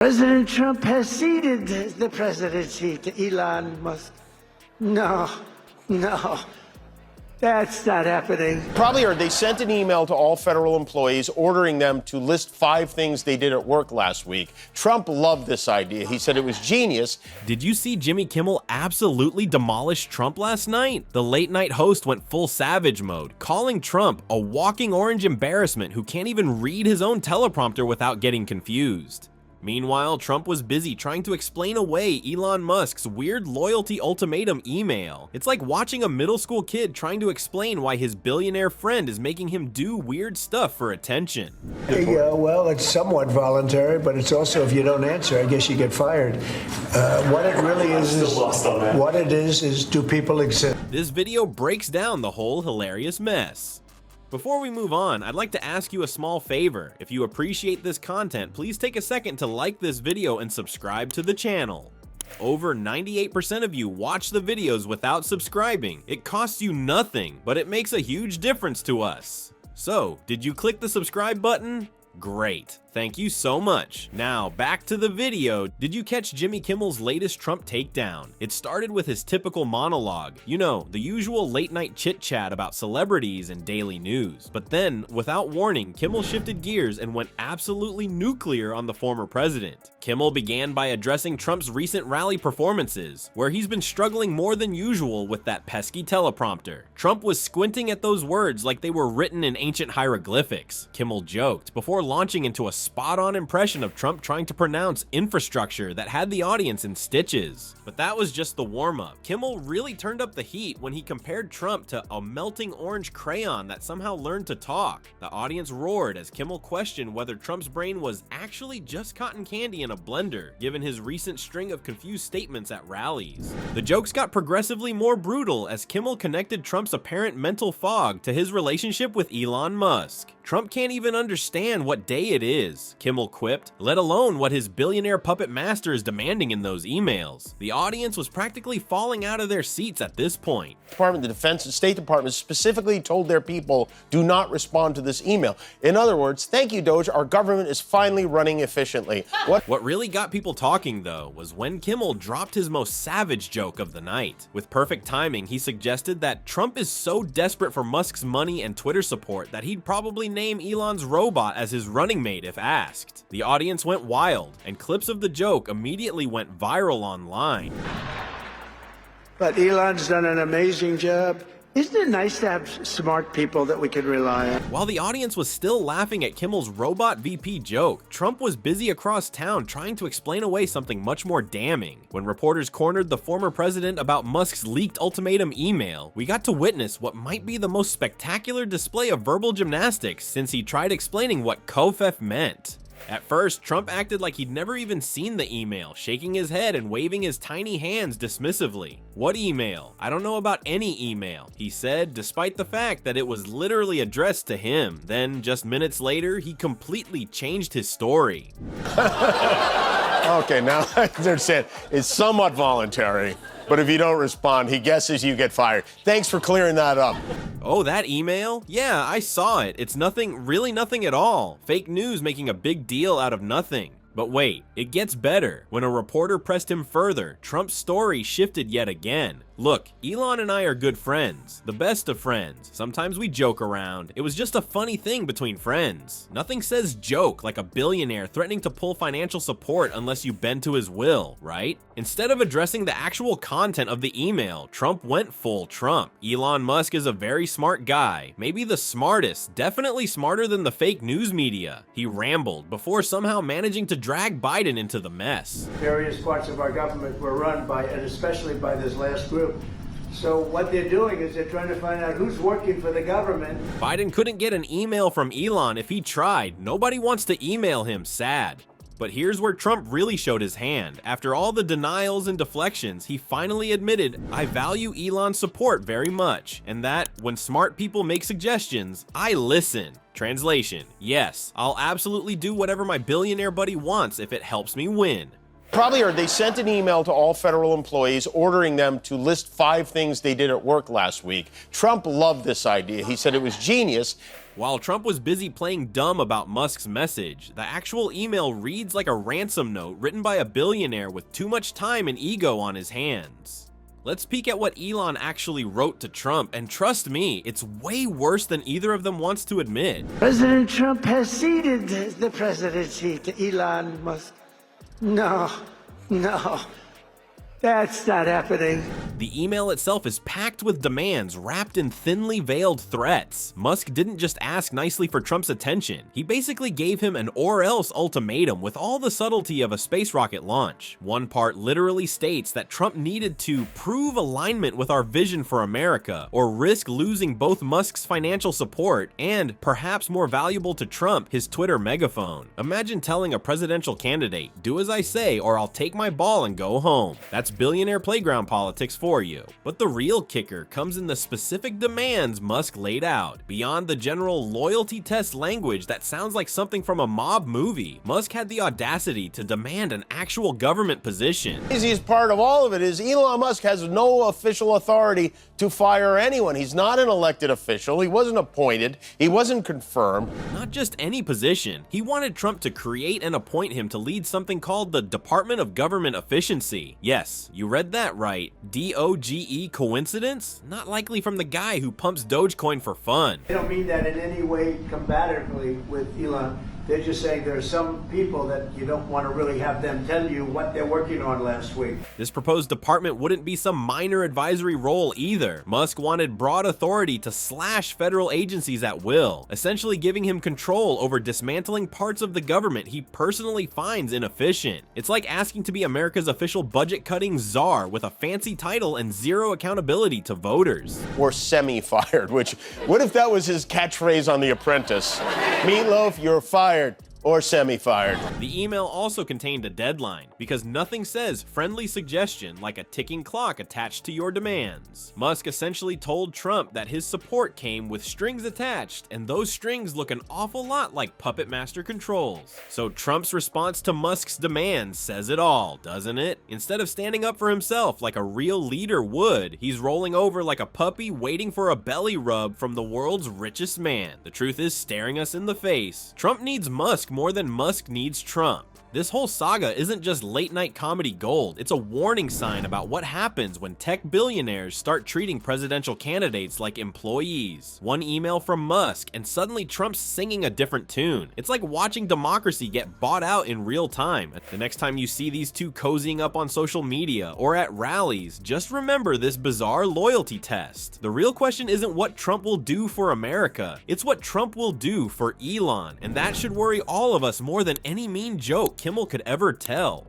President Trump has ceded the presidency to Elon Musk. No, that's not happening. Probably heard they sent an email to all federal employees ordering them to list 5 things they did at work last week. Trump loved this idea. He said it was genius. Did you see Jimmy Kimmel absolutely demolish Trump last night? The late night host went full savage mode, calling Trump a walking orange embarrassment who can't even read his own teleprompter without getting confused. Meanwhile, Trump was busy trying to explain away Elon Musk's weird loyalty ultimatum email. It's like watching a middle school kid trying to explain why his billionaire friend is making him do weird stuff for attention. Yeah, well, it's somewhat voluntary, but it's also, if you don't answer, I guess you get fired. What it really is do people exist? This video breaks down the whole hilarious mess. Before we move on, I'd like to ask you a small favor. If you appreciate this content, please take a second to like this video and subscribe to the channel. Over 98% of you watch the videos without subscribing. It costs you nothing, but it makes a huge difference to us. So, did you click the subscribe button? Great. Thank you so much. Now, back to the video. Did you catch Jimmy Kimmel's latest Trump takedown? It started with his typical monologue. You know, the usual late night chit chat about celebrities and daily news. But then, without warning, Kimmel shifted gears and went absolutely nuclear on the former president. Kimmel began by addressing Trump's recent rally performances, where he's been struggling more than usual with that pesky teleprompter. Trump was squinting at those words like they were written in ancient hieroglyphics. Kimmel joked, before launching into a spot-on impression of Trump trying to pronounce infrastructure that had the audience in stitches. But that was just the warm-up. Kimmel really turned up the heat when he compared Trump to a melting orange crayon that somehow learned to talk. The audience roared as Kimmel questioned whether Trump's brain was actually just cotton candy in a blender, given his recent string of confused statements at rallies. The jokes got progressively more brutal as Kimmel connected Trump's apparent mental fog to his relationship with Elon Musk. Trump can't even understand what day it is, Kimmel quipped, let alone what his billionaire puppet master is demanding in those emails. The audience was practically falling out of their seats at this point. The Defense and State Department specifically told their people, do not respond to this email. In other words, thank you, Doge, our government is finally running efficiently. What really got people talking, though, was when Kimmel dropped his most savage joke of the night. With perfect timing, he suggested that Trump is so desperate for Musk's money and Twitter support that he'd probably name Elon's robot as his running mate if asked. The audience went wild, and clips of the joke immediately went viral online. But Elon's done an amazing job. Isn't it nice to have smart people that we can rely on? While the audience was still laughing at Kimmel's robot VP joke, Trump was busy across town trying to explain away something much more damning. When reporters cornered the former president about Musk's leaked ultimatum email, we got to witness what might be the most spectacular display of verbal gymnastics since he tried explaining what COFEF meant. At first, Trump acted like he'd never even seen the email, shaking his head and waving his tiny hands dismissively. What email? I don't know about any email, he said, despite the fact that it was literally addressed to him. Then, just minutes later, he completely changed his story. Okay, now they're saying it's somewhat voluntary, but if you don't respond, he guesses you get fired. Thanks for clearing that up. Oh, that email? Yeah, I saw it. It's nothing, really nothing at all. Fake news making a big deal out of nothing. But wait, it gets better. When a reporter pressed him further, Trump's story shifted yet again. Look, Elon and I are good friends, the best of friends. Sometimes we joke around. It was just a funny thing between friends. Nothing says joke like a billionaire threatening to pull financial support unless you bend to his will, right? Instead of addressing the actual content of the email, Trump went full Trump. Elon Musk is a very smart guy, maybe the smartest, definitely smarter than the fake news media. He rambled before somehow managing to drag Biden into the mess. Various parts of our government were run by, and especially by this last group. So what they're doing is they're trying to find out who's working for the government. Biden couldn't get an email from Elon if he tried. Nobody wants to email him, sad. But here's where Trump really showed his hand. After all the denials and deflections, he finally admitted, I value Elon's support very much, and that when smart people make suggestions, I listen. Translation, yes, I'll absolutely do whatever my billionaire buddy wants if it helps me win. Probably heard they sent an email to all federal employees ordering them to list 5 things they did at work last week. Trump loved this idea. He said it was genius. While Trump was busy playing dumb about Musk's message, the actual email reads like a ransom note written by a billionaire with too much time and ego on his hands. Let's peek at what Elon actually wrote to Trump, and trust me, it's way worse than either of them wants to admit. President Trump has ceded the presidency to Elon Musk. No, that's not happening. The email itself is packed with demands wrapped in thinly veiled threats. Musk didn't just ask nicely for Trump's attention. He basically gave him an or else ultimatum with all the subtlety of a space rocket launch. One part literally states that Trump needed to prove alignment with our vision for America, or risk losing both Musk's financial support and, perhaps more valuable to Trump, his Twitter megaphone. Imagine telling a presidential candidate, "Do as I say or I'll take my ball and go home." That's billionaire playground politics for you. But the real kicker comes in the specific demands Musk laid out. Beyond the general loyalty test language that sounds like something from a mob movie, Musk had the audacity to demand an actual government position. The easiest part of all of it is Elon Musk has no official authority to fire anyone. He's not an elected official. He wasn't appointed. He wasn't confirmed. Not just any position. He wanted Trump to create and appoint him to lead something called the Department of Government Efficiency. Yes, you read that right. DOGE, coincidence? Not likely from the guy who pumps Dogecoin for fun. They don't mean that in any way combatively with Elon. They're just saying there are some people that you don't want to really have them tell you what they're working on last week. This proposed department wouldn't be some minor advisory role either. Musk wanted broad authority to slash federal agencies at will, essentially giving him control over dismantling parts of the government he personally finds inefficient. It's like asking to be America's official budget-cutting czar with a fancy title and zero accountability to voters. Or semi-fired, which, what if that was his catchphrase on The Apprentice? Meatloaf, you're fired. Or semi-fired. The email also contained a deadline, because nothing says friendly suggestion like a ticking clock attached to your demands. Musk essentially told Trump that his support came with strings attached, and those strings look an awful lot like Puppet Master controls. So Trump's response to Musk's demands says it all, doesn't it? Instead of standing up for himself like a real leader would, he's rolling over like a puppy waiting for a belly rub from the world's richest man. The truth is staring us in the face. Trump needs Musk more than Musk needs Trump. This whole saga isn't just late-night comedy gold, it's a warning sign about what happens when tech billionaires start treating presidential candidates like employees. One email from Musk, and suddenly Trump's singing a different tune. It's like watching democracy get bought out in real time. The next time you see these two cozying up on social media or at rallies, just remember this bizarre loyalty test. The real question isn't what Trump will do for America, it's what Trump will do for Elon, and that should worry all of us more than any mean joke Kimmel could ever tell.